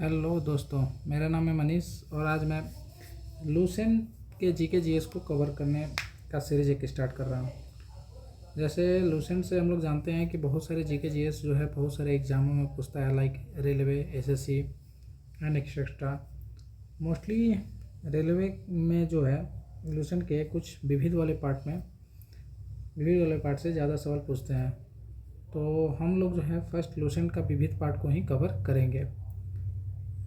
Hello दोस्तों, मेरा नाम है मनीष और आज मैं लूसेंट के जीके जीएस को कवर करने का सीरीज एक स्टार्ट कर रहा हूँ। जैसे लूसेंट से हम लोग जानते हैं कि बहुत सारे जीके जीएस जो है बहुत सारे एग्जामों में पूछता है, like railway, SSC and etcetera. Mostly railway में जो है लूसेंट के कुछ विविध वाले पार्ट से ज़्यादा सवाल पूछते हैं। तो हम लोग जो है फर्स्ट लूसेंट का विविध पार्ट को ही कवर करेंगे।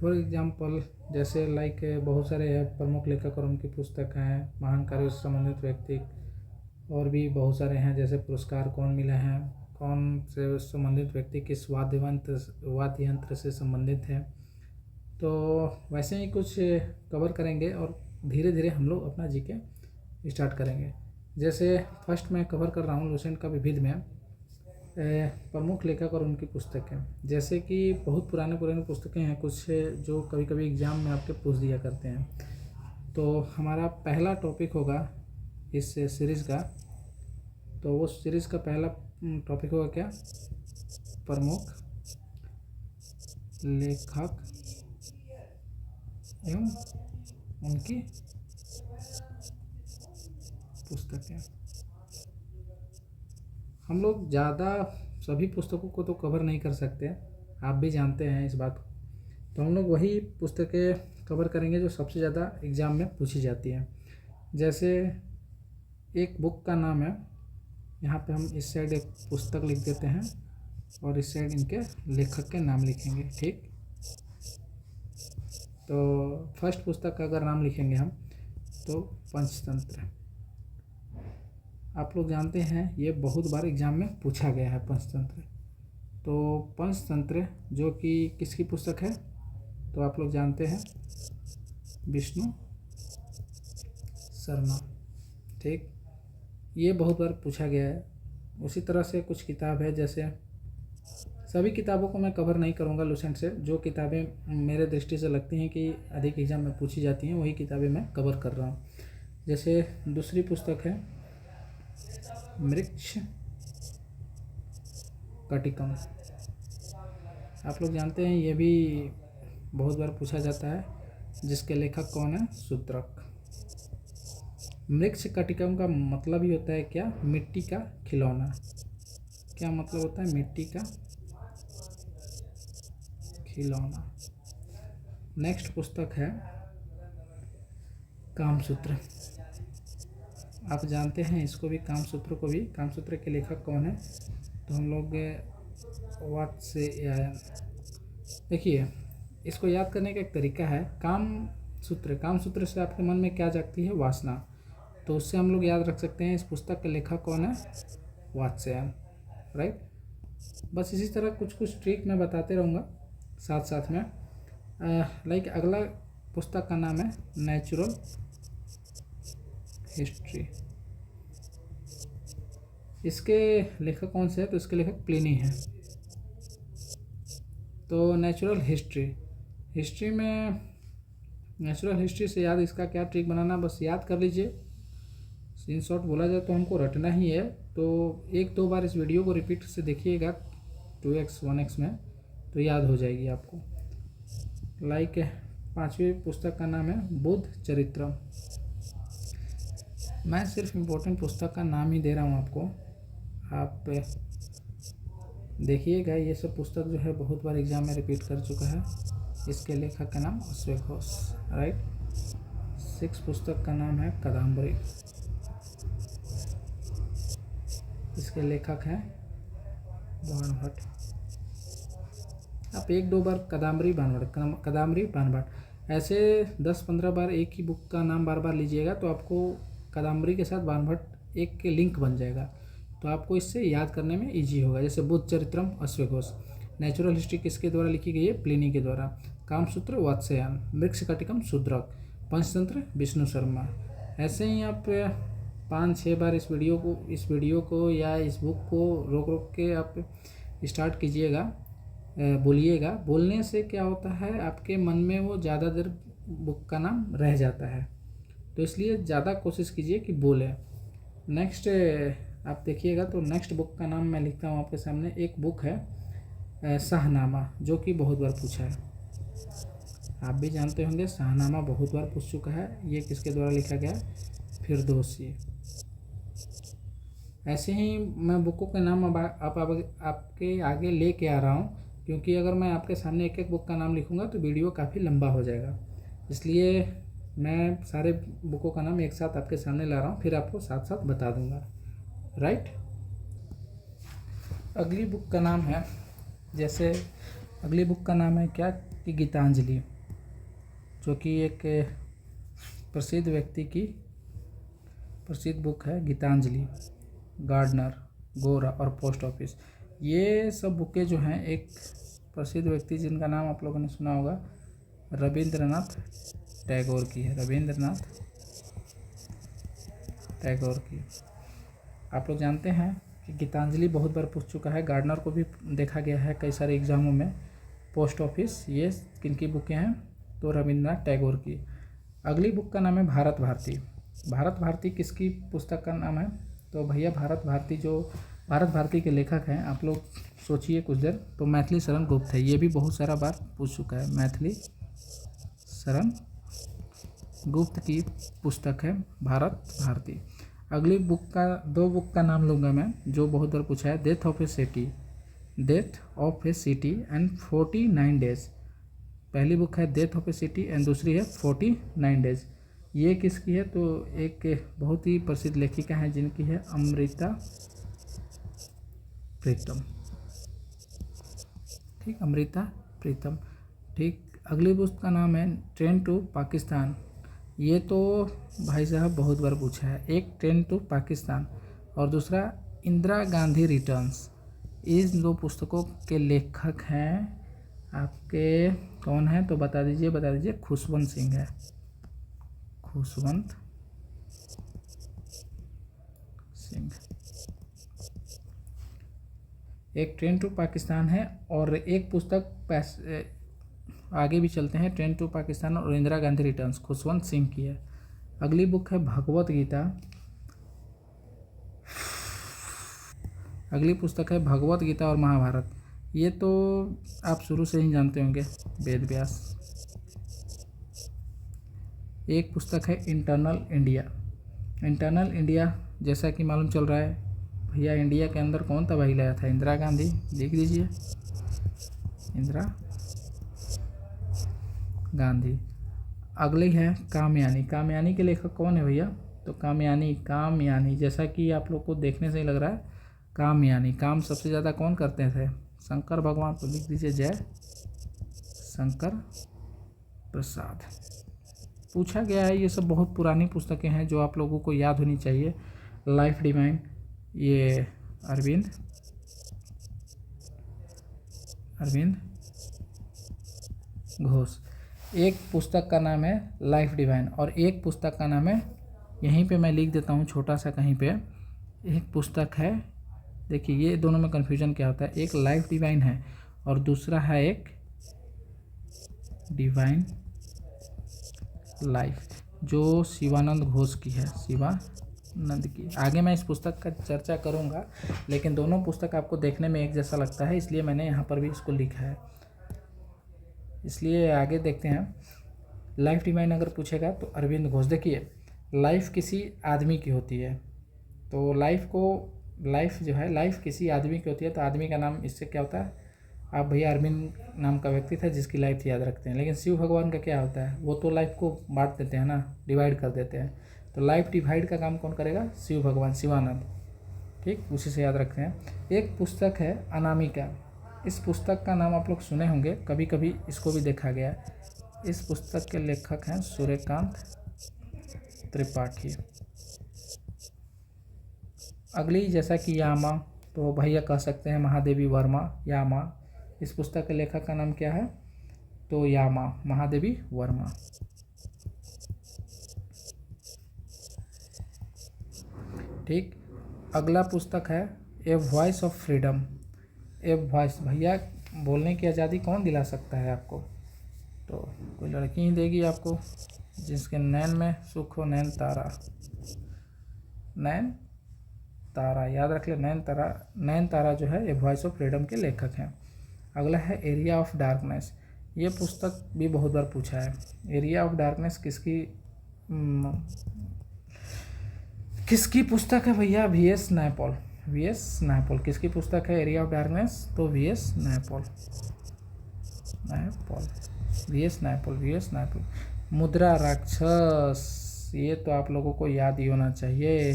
फॉर एग्जाम्पल जैसे लाइक बहुत सारे प्रमुख लेखक और उनकी पुस्तक हैं, महान कार्यों से संबंधित व्यक्ति, और भी बहुत सारे हैं जैसे पुरस्कार कौन मिले हैं, कौन से संबंधित व्यक्ति किस वाद्य यंत्र से संबंधित है। तो वैसे ही कुछ कवर करेंगे और धीरे धीरे हम लोग अपना जीके स्टार्ट करेंगे। जैसे फर्स्ट मैं कवर कर रहा हूँ लूसेंट का विविध में प्रमुख लेखक और उनकी पुस्तकें। जैसे कि बहुत पुराने पुस्तकें हैं कुछ जो कभी कभी एग्ज़ाम में आपके पूछ दिया करते हैं। तो हमारा पहला टॉपिक होगा इस सीरीज़ का, तो वो सीरीज़ का पहला टॉपिक होगा क्या, प्रमुख लेखक एवं उनकी पुस्तकें। हम लोग ज़्यादा सभी पुस्तकों को तो कवर नहीं कर सकते, आप भी जानते हैं इस बात को। तो हम लोग वही पुस्तकें कवर करेंगे जो सबसे ज़्यादा एग्ज़ाम में पूछी जाती हैं। जैसे एक बुक का नाम है, यहाँ पे हम इस साइड एक पुस्तक लिख देते हैं और इस साइड इनके लेखक के नाम लिखेंगे, ठीक। तो फर्स्ट पुस्तक का अगर नाम लिखेंगे हम तो पंचतंत्र। आप लोग जानते हैं ये बहुत बार एग्ज़ाम में पूछा गया है पंचतंत्र। तो पंचतंत्र जो कि किसकी पुस्तक है, तो आप लोग जानते हैं विष्णु शर्मा, ठीक। ये बहुत बार पूछा गया है। उसी तरह से कुछ किताब है, जैसे सभी किताबों को मैं कवर नहीं करूँगा लूसेंट से, जो किताबें मेरे दृष्टि से लगती हैं कि अधिक एग्ज़ाम में पूछी जाती हैं वही किताबें मैं कवर कर रहा हूँ। जैसे दूसरी पुस्तक है मृक्ष कटिकम। आप लोग जानते हैं ये भी बहुत बार पूछा जाता है, जिसके लेखक कौन है, शूद्रक। मृक्ष कटिकम का मतलब ही होता है क्या, मिट्टी का खिलौना। क्या मतलब होता है, मिट्टी का खिलौना। नेक्स्ट पुस्तक है कामसूत्र। आप जानते हैं इसको भी, कामसूत्र के लेखक कौन है, तो हम लोग वात्स्यायन। देखिए इसको याद करने का एक तरीका है, कामसूत्र से आपके मन में क्या जागती है, वासना। तो उससे हम लोग याद रख सकते हैं इस पुस्तक के लेखक कौन है, वात्स्यायन, राइट। बस इसी तरह कुछ कुछ ट्रिक मैं बताते रहूँगा साथ साथ में। लाइक अगला पुस्तक का नाम है नेचुरल हिस्ट्री। इसके लेखक कौन से है, तो इसके लेखक प्लिनी है। तो नेचुरल हिस्ट्री से याद इसका क्या ट्रिक बनाना, बस याद कर लीजिए। इन शॉर्ट बोला जाए तो हमको रटना ही है। तो एक दो बार इस वीडियो को रिपीट से देखिएगा 2x 1x में, तो याद हो जाएगी आपको। लाइक पांचवी पुस्तक का नाम है बुद्ध चरित्रम। मैं सिर्फ इम्पोर्टेंट पुस्तक का नाम ही दे रहा हूँ आपको, आप देखिएगा। ये सब पुस्तक जो है बहुत बार एग्जाम में रिपीट कर चुका है। इसके लेखक का नाम अश्वेघ घोष, राइट। 6 पुस्तक का नाम है कादम्बरी। इसके लेखक हैं बाणभट्ट। आप एक दो बार कादम्बरी बाणभट्ट ऐसे 10-15 बार एक ही बुक का नाम बार बार लीजिएगा, तो आपको कादम्बरी के साथ बाणभट्ट एक के लिंक बन जाएगा, तो आपको इससे याद करने में इजी होगा। जैसे बुद्ध चरित्रम अश्वेघ घोष, नेचुरल हिस्ट्री किसके द्वारा लिखी गई है, प्लिनी के द्वारा, कामसूत्र वात्स्यायन, मृक्ष कटिकम शूद्रक, पंचतंत्र विष्णु शर्मा। ऐसे ही आप 5-6 बार इस वीडियो को या इस बुक को रोक के आप स्टार्ट कीजिएगा, बोलिएगा। बोलने से क्या होता है, आपके मन में वो ज़्यादा देर बुक का नाम रह जाता है, तो इसलिए ज़्यादा कोशिश कीजिए कि बोले। नेक्स्ट आप देखिएगा तो नेक्स्ट बुक का नाम मैं लिखता हूँ आपके सामने। एक बुक है शाहनामा, जो कि बहुत बार पूछा है। आप भी जानते होंगे शाहनामा बहुत बार पूछ चुका है, ये किसके द्वारा लिखा गया? फिरदौसी। ऐसे ही मैं बुकों के नाम अब आपके आगे लेके आ रहा हूँ, क्योंकि अगर मैं आपके सामने एक एक बुक का नाम लिखूँगा तो वीडियो काफ़ी लंबा हो जाएगा, इसलिए मैं सारे बुकों का नाम एक साथ आपके सामने ला रहा हूँ, फिर आपको साथ साथ बता दूँगा। राइट। अगली बुक का नाम है, जैसे अगली बुक का नाम है क्या कि गीतांजलि, जो कि एक प्रसिद्ध व्यक्ति की प्रसिद्ध बुक है गीतांजलि। गार्डनर, गोरा और पोस्ट ऑफिस, ये सब बुकें जो हैं एक प्रसिद्ध व्यक्ति जिनका नाम आप लोगों ने सुना होगा, रविंद्रनाथ टैगोर की है। रविंद्रनाथ टैगोर की। आप लोग जानते हैं कि गीतांजलि बहुत बार पूछ चुका है, गार्डनर को भी देखा गया है कई सारे एग्जामों में। पोस्ट ऑफिस, ये किनकी बुकें हैं? तो रविंद्रनाथ टैगोर की। अगली बुक का नाम है भारत भारती। भारत भारती किसकी पुस्तक का नाम है? तो भैया भारत भारती के लेखक हैं, आप लोग सोचिए कुछ देर, तो मैथिली शरण गुप्त है। ये भी बहुत सारा बार पूछ चुका है। मैथिली शरण गुप्त की पुस्तक है भारत भारती। अगली बुक का, दो बुक का नाम लूँगा मैं जो बहुत बार पूछा है। Death of A city and 49 days. पहली बुक है death of A city and दूसरी है 49 डेज। ये किसकी है? तो एक बहुत ही प्रसिद्ध लेखिका हैं जिनकी है अमृता प्रीतम। ठीक, अमृता प्रीतम। ठीक। अगली बुक का नाम है ट्रेन टू पाकिस्तान। ये तो भाई साहब बहुत बार पूछा है। एक ट्रेन टू पाकिस्तान और दूसरा इंदिरा गांधी रिटर्न्स। इन दो पुस्तकों के लेखक हैं आपके कौन है? तो बता दीजिए। खुशवंत सिंह है। खुशवंत सिंह। एक ट्रेन टू पाकिस्तान है और एक पुस्तक आगे भी चलते हैं, ट्रेन टू पाकिस्तान और इंदिरा गांधी रिटर्न्स खुशवंत सिंह की है। अगली बुक है भगवत गीता। अगली पुस्तक है भगवत गीता और महाभारत। ये तो आप शुरू से ही जानते होंगे, वेद व्यास। एक पुस्तक है इंटरनल इंडिया। जैसा कि मालूम चल रहा है भैया, इंडिया के अंदर कौन तबाही लाया था? इंदिरा गांधी। लिख दीजिए, इंदिरा गांधी। अगली है कामयानी के लेखक कौन है भैया? तो कामयानी जैसा कि आप लोग को देखने से ही लग रहा है, काम सबसे ज़्यादा कौन करते थे? शंकर भगवान। तो लिख दीजिए जय शंकर प्रसाद। पूछा गया है, ये सब बहुत पुरानी पुस्तकें हैं जो आप लोगों को याद होनी चाहिए। लाइफ डिवाइन, ये अरविंद घोष। एक पुस्तक का नाम है लाइफ डिवाइन और एक पुस्तक का नाम है, यहीं पे मैं लिख देता हूँ छोटा सा कहीं पे, एक पुस्तक है, देखिए ये दोनों में कन्फ्यूजन क्या होता है, एक लाइफ डिवाइन है और दूसरा है एक डिवाइन लाइफ, जो शिवानंद घोष की है, शिवानंद की। आगे मैं इस पुस्तक का चर्चा करूँगा, लेकिन दोनों पुस्तक आपको देखने में एक जैसा लगता है, इसलिए मैंने यहाँ पर भी इसको लिखा है। इसलिए आगे देखते हैं। लाइफ डिवाइन अगर पूछेगा तो अरविंद घोष। देखिए, लाइफ किसी आदमी की होती है, तो लाइफ जो है, लाइफ किसी आदमी की होती है, तो आदमी का नाम इससे क्या होता है? आप भैया अरविंद नाम का व्यक्ति था जिसकी लाइफ याद रखते हैं, लेकिन शिव भगवान का क्या होता है? वो तो लाइफ को बांट देते हैं ना, डिवाइड कर देते हैं, तो लाइफ डिवाइड का काम कौन करेगा? शिव भगवान, शिवानंद। ठीक, उसी से याद रखते हैं। एक पुस्तक है अनामिका। इस पुस्तक का नाम आप लोग सुने होंगे, कभी कभी इसको भी देखा गया। इस पुस्तक के लेखक हैं सूर्यकांत त्रिपाठी। अगली जैसा कि यामा, तो भैया कह सकते हैं महादेवी वर्मा, यामा। इस पुस्तक के लेखक का नाम क्या है? तो यामा, महादेवी वर्मा। ठीक। अगला पुस्तक है a voice of freedom. A voice, भैया बोलने की आज़ादी कौन दिला सकता है आपको? तो कोई लड़की ही देगी आपको, जिसके नैन में सुख हो, नैन तारा याद रख ले। नैन तारा जो है ए वॉइस ऑफ फ्रीडम के लेखक हैं। अगला है एरिया ऑफ डार्कनेस। ये पुस्तक भी बहुत बार पूछा है। एरिया ऑफ डार्कनेस किसकी पुस्तक है भैया? वीएस नायपॉल। वीएस नायपॉल किसकी पुस्तक है एरिया ऑफ डार्कनेस? तो वीएस नायपॉल। वीएस नायपॉल। मुद्रा राक्षस, ये तो आप लोगों को याद ही होना चाहिए।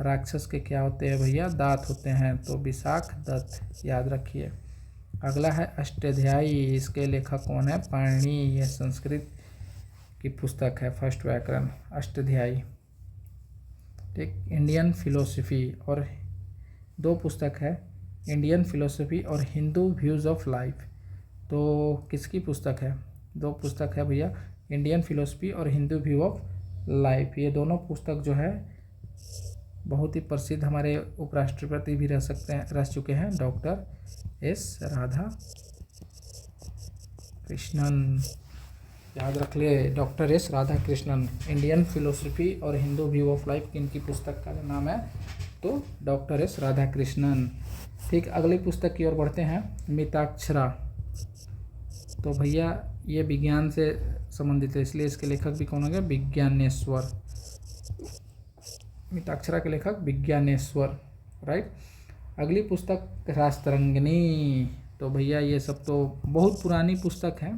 राक्षस के क्या होते हैं भैया? दांत होते हैं, तो विशाख दत्त, याद रखिए। अगला है अष्टाध्यायी, इसके लेखक कौन है? पाणिनि। यह संस्कृत की पुस्तक है, फर्स्ट व्याकरण, अष्टाध्यायी। ठीक। इंडियन फिलोसफी, और दो पुस्तक है, इंडियन फिलोसफी और हिंदू व्यूज़ ऑफ लाइफ। तो किसकी पुस्तक है? दो पुस्तक है भैया, इंडियन फिलोसफी और हिंदू व्यू ऑफ लाइफ। ये दोनों पुस्तक जो है बहुत ही प्रसिद्ध, हमारे उपराष्ट्रपति भी रह चुके हैं, डॉक्टर एस राधा कृष्णन। याद रख लिए, doctor S Radha Krishnan. Indian philosophy और हिंदू व्यू ऑफ लाइफ किनकी पुस्तक का नाम है? तो डॉक्टर एस राधा कृष्णन। ठीक। अगली पुस्तक की ओर बढ़ते हैं, मिताक्षरा। तो भैया ये विज्ञान से संबंधित है, इसलिए इसके लेखक भी कौन हो गए? विज्ञानेश्वर। मिताक्षरा के लेखक विज्ञानेश्वर, राइट। अगली पुस्तक राजतरंगिणी। तो भैया ये सब तो बहुत पुरानी पुस्तक है,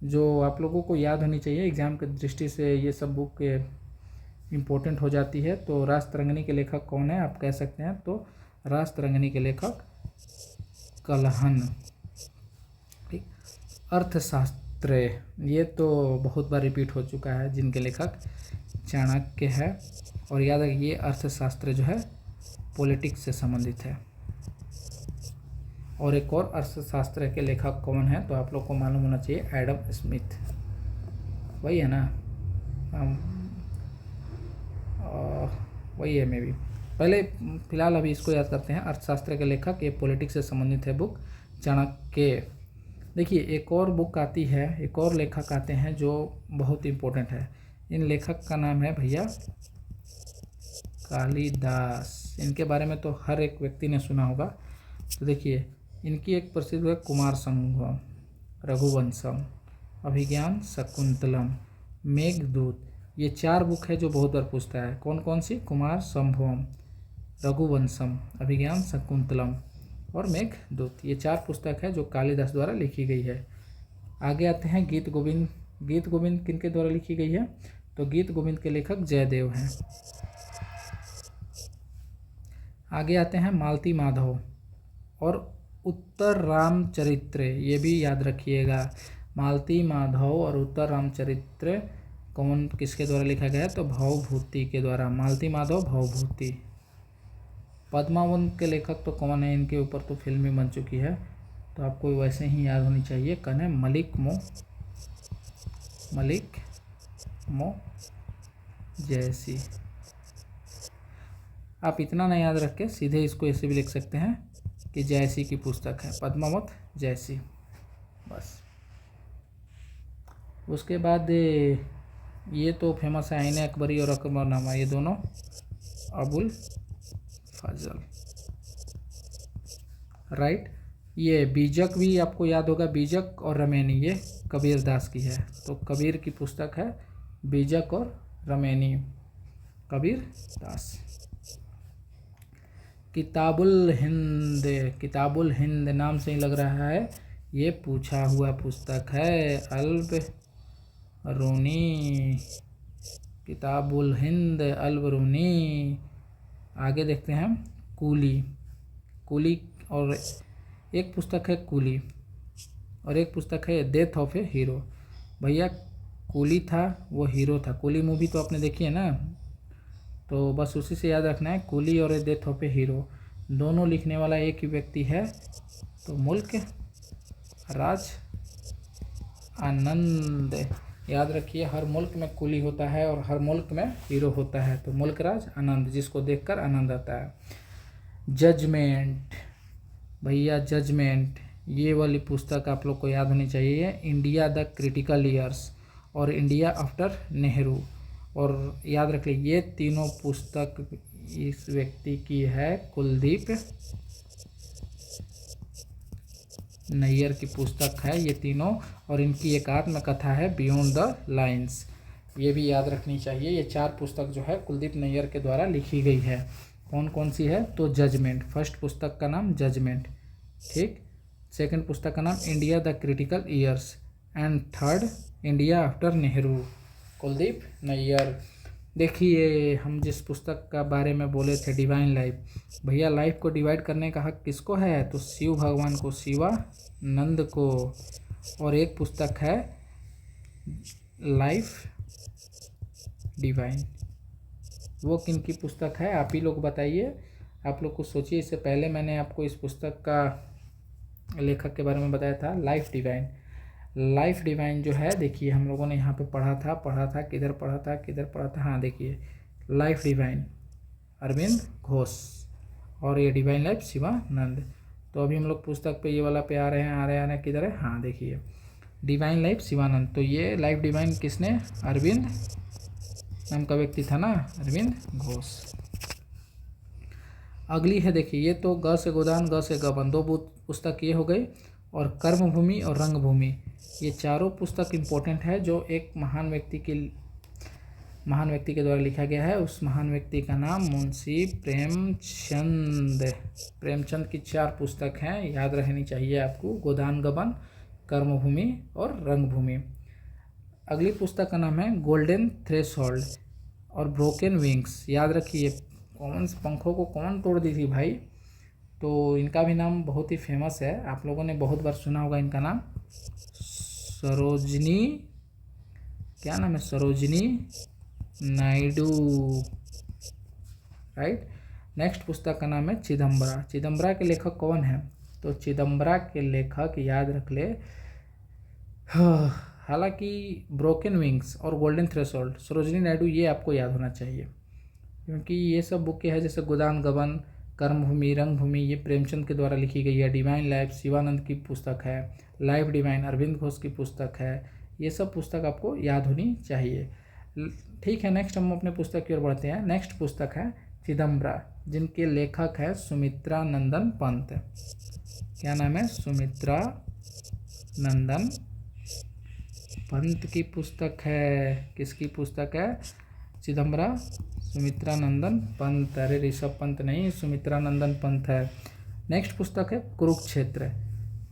जो आप लोगों को याद होनी चाहिए। एग्जाम की दृष्टि से ये सब बुक इम्पोर्टेंट हो जाती है। तो राजतरंगिणी के लेखक कौन है आप कह सकते हैं? तो राजतरंगिणी के लेखक कलहन। ठीक। अर्थशास्त्र, ये तो बहुत बार रिपीट हो चुका है, जिनके लेखक चाणक्य है। और याद रखिए, अर्थशास्त्र जो है पॉलिटिक्स से संबंधित है। और एक और अर्थशास्त्र के लेखक कौन है? तो आप लोग को मालूम होना चाहिए, एडम स्मिथ, वही है ना? वही है मे भी। पहले फिलहाल अभी इसको याद करते हैं। अर्थशास्त्र के लेखक, ये पॉलिटिक्स से संबंधित है बुक, चाणक्य। देखिए एक और बुक आती है, एक और लेखक आते हैं जो बहुत इम्पोर्टेंट है। इन लेखक का नाम है भैया कालिदास। इनके बारे में तो हर एक व्यक्ति ने सुना होगा। तो देखिए इनकी एक प्रसिद्ध है कुमार संभवम, रघुवंशम, अभिज्ञान शकुंतलम, मेघदूत। ये चार बुक है जो बहुत बार पूछता है। कौन कौन सी? कुमार संभवम, रघुवंशम, अभिज्ञान शकुंतलम और मेघदूत। ये चार पुस्तक है जो कालिदास द्वारा लिखी गई है। आगे आते हैं गीत गोविंद। गीत गोविंद किनके द्वारा लिखी गई है? तो गीत गोविंद के लेखक जयदेव हैं। आगे आते हैं मालती माधव और उत्तर रामचरित्र, ये भी याद रखिएगा। मालती माधव और उत्तर रामचरित्र कौन किसके द्वारा लिखा गया है? तो भवभूति के द्वारा। मालती माधव, भवभूति। पद्मावत के लेखक तो कौन है? इनके ऊपर तो फिल्म भी बन चुकी है, तो आपको वैसे ही याद होनी चाहिए। कौन है? मलिक मो जैसी। आप इतना नहीं याद रख के सीधे इसको ऐसे भी लिख सकते हैं कि जैसी की पुस्तक है, पद्मावत जैसी, बस। उसके बाद ये तो फेमस है, आईने अकबरी और अकबरनामा, ये दोनों अबुल फजल, राइट। ये बीजक भी आपको याद होगा, बीजक और रमैनी, ये कबीर दास की है। तो कबीर की पुस्तक है बीजक और रमैनी, कबीर दास। किताबुल हिंद नाम से ही लग रहा है ये पूछा हुआ पुस्तक है। अल्ब रूनी, किताबुल हिंद, अल्ब रूनी। आगे देखते हैं कूली और एक पुस्तक है कूली और एक पुस्तक है डेथ ऑफ ए हीरो। भैया कूली था वो हीरो था। कूली मूवी तो आपने देखी है ना, तो बस उसी से याद रखना है, कूली और डेथ ऑफ ए हीरो। दोनों लिखने वाला एक ही व्यक्ति है, तो मुल्क राज आनंद। याद रखिए, हर मुल्क में कूली होता है और हर मुल्क में हीरो होता है, तो मुल्क राज आनंद, जिसको देखकर आनंद आता है। जजमेंट, भैया जजमेंट, ये वाली पुस्तक आप लोग को याद होनी चाहिए। इंडिया द क्रिटिकल ईयर्स और इंडिया आफ्टर नेहरू। और याद रख लीजिए ये तीनों पुस्तक इस व्यक्ति की है, कुलदीप नैयर की पुस्तक है ये तीनों, और इनकी एक आत्मकथा है बियॉन्ड द लाइन्स। ये भी याद रखनी चाहिए। ये 4 पुस्तक जो है कुलदीप नैयर के द्वारा लिखी गई है। कौन कौन सी है? तो जजमेंट, फर्स्ट पुस्तक का नाम जजमेंट, ठीक। सेकंड पुस्तक का नाम India the critical years, and third India after Nehru, Kuldip Nayar. देखिए हम जिस पुस्तक का बारे में बोले थे डिवाइन लाइफ, भैया लाइफ को डिवाइड करने का हक किसको है? तो शिव भगवान को, शिवानंद को। और एक पुस्तक है लाइफ डिवाइन, वो किन की पुस्तक है? आप ही लोग बताइए, आप लोग कुछ सोचिए। इससे पहले मैंने आपको इस पुस्तक का लेखक के बारे में बताया था, लाइफ डिवाइन। लाइफ डिवाइन जो है, देखिए हम लोगों ने यहाँ पे पढ़ा था, किधर पढ़ा था, हाँ देखिए, लाइफ डिवाइन अरविंद घोष, और ये डिवाइन लाइफ शिवानंद। तो अभी हम लोग पुस्तक पे ये वाला पे आ रहे हैं, किधर है? हाँ देखिए, डिवाइन लाइफ शिवानंद। तो ये लाइफ डिवाइन किसने? अरविंद नाम का व्यक्ति था ना, अरविंद घोष। अगली है, देखिए ये तो ग से गोदान, ग से गबन, 2 पुस्तक ये हो गई। और कर्मभूमि और रंगभूमि, ये चारों पुस्तक इम्पोर्टेंट है, जो एक महान व्यक्ति के द्वारा लिखा गया है। उस महान व्यक्ति का नाम मुंशी प्रेमचंद की 4 पुस्तक हैं, याद रहनी चाहिए आपको, गोदान गबन, कर्मभूमि और रंगभूमि। अगली पुस्तक का नाम है गोल्डन थ्रेशोल्ड और ब्रोकन विंग्स। याद रखिए, कौन पंखों को कौन तोड़ दी थी भाई? तो इनका भी नाम बहुत ही फेमस है, आप लोगों ने बहुत बार सुना होगा इनका नाम, सरोजनी, क्या नाम है? सरोजनी नायडू, राइट। नेक्स्ट पुस्तक का नाम है चिदम्बरा। चिदम्बरा के लेखक कौन है? तो चिदम्बरा के लेखक याद रख ले, हालांकि ब्रोकन विंग्स और गोल्डन थ्रेशोल्ड, सरोजनी नायडू, ये आपको याद होना चाहिए, क्योंकि ये सब बुकें हैं, जैसे गोदान गबन, कर्मभूमि, रंगभूमि, ये प्रेमचंद के द्वारा लिखी गई है। डिवाइन लाइफ शिवानंद की पुस्तक है। लाइफ डिवाइन अरविंद घोष की पुस्तक है। ये सब पुस्तक आपको याद होनी चाहिए, ठीक है। नेक्स्ट हम अपने पुस्तक की ओर बढ़ते हैं। नेक्स्ट पुस्तक है चिदम्बरा, जिनके लेखक है सुमित्रा नंदन पंत। क्या नाम है? सुमित्रा नंदन पंत की पुस्तक है। किसकी पुस्तक है? चिदम्बरा, सुमित्रा नंदन पंत। अरे ऋषभ पंत नहीं, सुमित्रा नंदन पंत है। नेक्स्ट पुस्तक है कुरुक्षेत्र।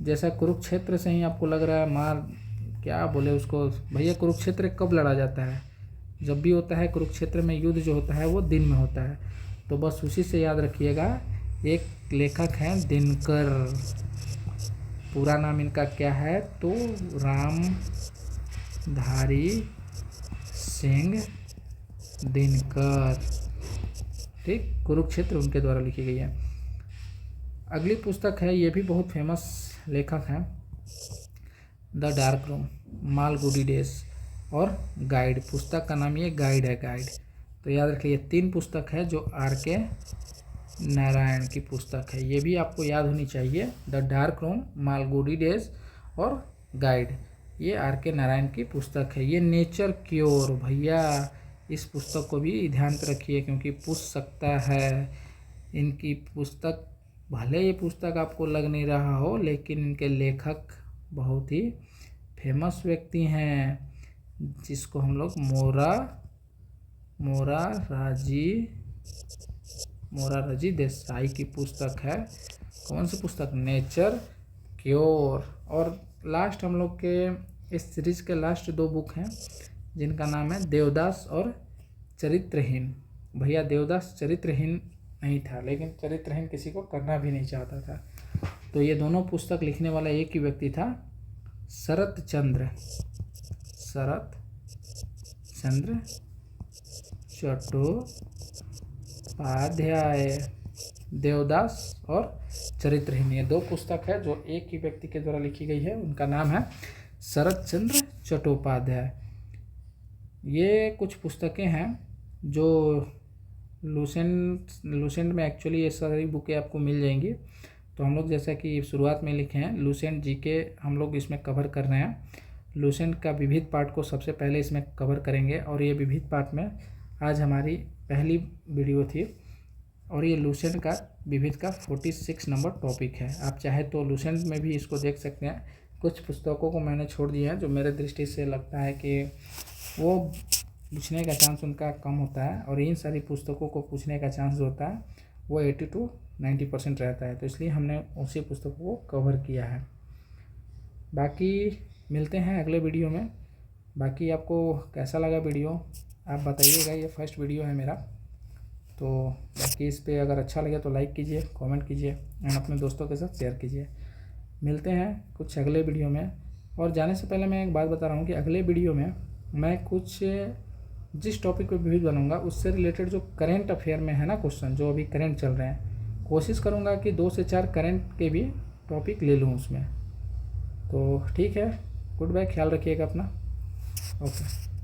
जैसा कुरुक्षेत्र से ही आपको लग रहा है, मार क्या बोले उसको भैया, कुरुक्षेत्र कब लड़ा जाता है? जब भी होता है कुरुक्षेत्र में युद्ध जो होता है वो दिन में होता है, तो बस उसी से याद रखिएगा। एक लेखक हैं दिनकर, पूरा नाम इनका क्या है? तो रामधारी सिंह दिनकर, ठीक। कुरुक्षेत्र उनके द्वारा लिखी गई है। अगली पुस्तक है, ये भी बहुत फेमस लेखक हैं, the dark room, Malgudi days और गाइड। पुस्तक का नाम ये गाइड है, गाइड। तो याद रखिए, ये 3 पुस्तक है जो R.K. नारायण की पुस्तक है, ये भी आपको याद होनी चाहिए। The dark room, Malgudi days और गाइड, ये R.K. नारायण की पुस्तक है। ये नेचर क्योर, भैया इस पुस्तक को भी ध्यान रखिए, क्योंकि पूछ सकता है। इनकी पुस्तक, भले ये पुस्तक आपको लग नहीं रहा हो, लेकिन इनके लेखक बहुत ही फेमस व्यक्ति हैं, जिसको हम लोग मोरारजी देसाई की पुस्तक है। कौन सी पुस्तक? Nature cure. और लास्ट हम लोग के इस सीरीज के लास्ट 2 बुक हैं, जिनका नाम है देवदास और चरित्रहीन। भैया देवदास चरित्रहीन नहीं था, लेकिन चरित्रहीन किसी को करना भी नहीं चाहता था। तो ये दोनों पुस्तक लिखने वाला एक ही व्यक्ति था, शरत चंद्र चट्टोपाध्याय। देवदास और चरित्रहीन, ये 2 पुस्तक है जो एक ही व्यक्ति के द्वारा लिखी गई है, उनका नाम है शरत चंद्र चट्टोपाध्याय। ये कुछ पुस्तकें हैं जो लूसेंट में, एक्चुअली ये सारी बुकें आपको मिल जाएंगी। तो हम लोग जैसा कि शुरुआत में लिखे हैं, लूसेंट जीके हम लोग इसमें कवर कर रहे हैं। लूसेंट का विविध पाठ को सबसे पहले इसमें कवर करेंगे, और ये विविध पाठ में आज हमारी पहली वीडियो थी। और ये लूसेंट का विविध का 46 नंबर टॉपिक है। आप चाहे तो लूसेंट में भी इसको देख सकते हैं। कुछ पुस्तकों को मैंने छोड़ दिया है जो मेरे दृष्टि से लगता है कि वो पूछने का चांस उनका कम होता है, और इन सारी पुस्तकों को पूछने का चांस जो होता है वो 80 to 90% रहता है, तो इसलिए हमने उसी पुस्तकों को कवर किया है। बाकी मिलते हैं अगले वीडियो में। बाकी आपको कैसा लगा वीडियो आप बताइएगा, ये फर्स्ट वीडियो है मेरा। तो बाकी इस पे अगर अच्छा लगे तो लाइक कीजिए, कमेंट कीजिए एंड अपने दोस्तों के साथ शेयर कीजिए। मिलते हैं कुछ अगले वीडियो में। और जाने से पहले मैं एक बात बता रहा हूँ कि अगले वीडियो में मैं कुछ जिस टॉपिक पे वीडियो बनाऊँगा उससे रिलेटेड जो करेंट अफेयर में है ना क्वेश्चन, जो अभी करेंट चल रहे हैं, कोशिश करूँगा कि 2 से 4 करेंट के भी टॉपिक ले लूँ उसमें। तो ठीक है, गुड बाय, ख्याल रखिएगा अपना। ओके।